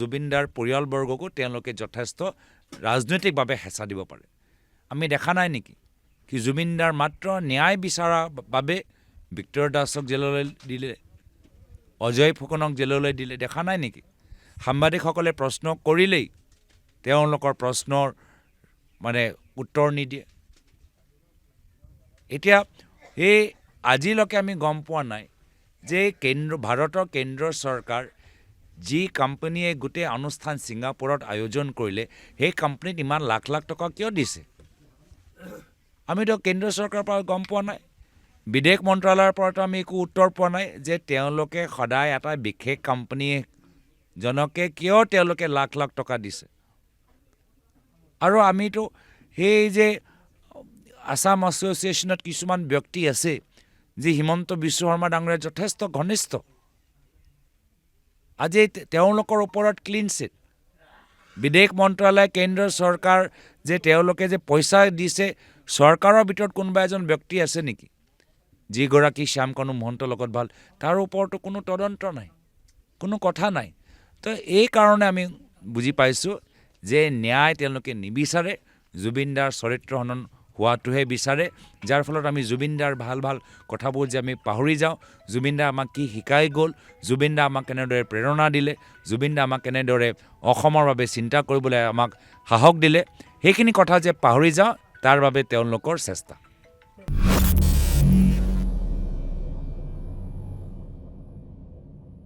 জুবিনদাৰ পৰিয়ালবৰ্গকো তেওঁলোকে যথেষ্ট ৰাজনৈতিকভাৱে হেঁচা দিব পাৰে। আমি দেখা নাই নেকি কি জুবিনদাৰ মাত্ৰ ন্যায় বিচৰাৰ বাবে ভিক্টৰ দাসক জেললৈ দিলে, অজয় ফুকনক জেললৈ দিলে, দেখা নাই নেকি? সাংবাদিকসকলে প্ৰশ্ন কৰিলেই তেওঁলোকৰ প্ৰশ্নৰ উত্তৰ নিদিয়ে। এতিয়া এই আজিলৈকে আমি গম পোৱা নাই যে ভাৰতৰ কেন্দ্ৰ চৰকাৰ যি কোম্পানীয়ে গোটেই অনুষ্ঠান ছিংগাপুৰত আয়োজন কৰিলে সেই কোম্পানীত ইমান লাখ লাখ টকা কিয় দিছে? আমিতো কেন্দ্ৰ চৰকাৰৰ পৰা গম পোৱা নাই, বিদেশ মন্ত্ৰালয়ৰ পৰাতো আমি একো উত্তৰ পোৱা নাই যে তেওঁলোকে সদায় এটা বিশেষ কোম্পানীজনকে কিয় তেওঁলোকে লাখ লাখ টকা দিছে। আৰু আমিতো সেই যে আছাম এছ'চিয়েশ্যনত কিছুমান ব্যক্তি আছে যি হিমন্ত বিশ্ব শৰ্মা ডাঙৰীয়াৰ যথেষ্ট ঘনিষ্ঠ, আজি তেওঁলোকৰ ওপৰত ক্লিন চিট। বিদেশ মন্ত্ৰালয় কেন্দ্ৰ চৰকাৰ যে তেওঁলোকে যে পইচা দিছে, চৰকাৰৰ ভিতৰত কোনোবা এজন ব্যক্তি আছে নেকি যিগৰাকী শ্যামকানু মহন্তৰ লগত ভাল? তাৰ ওপৰতো কোনো তদন্ত নাই, কোনো কথা নাই। তো এই কাৰণে আমি বুজি পাইছোঁ যে ন্যায় তেওঁলোকে নিবিচাৰে, জুবিনদাৰ চৰিত্ৰ হনন হোৱাটোহে বিচাৰে, যাৰ ফলত আমি জুবিনদাৰ ভাল ভাল কথাবোৰ যে আমি পাহৰি যাওঁ। জুবিনদা আমাক কি শিকাই গ'ল, জুবিনদা আমাক কেনেদৰে প্ৰেৰণা দিলে, জুবিনদা আমাক কেনেদৰে অসমৰ বাবে চিন্তা কৰিবলৈ আমাক সাহস দিলে, সেইখিনি কথা যে পাহৰি যাওঁ তাৰ বাবে তেওঁলোকৰ চেষ্টা।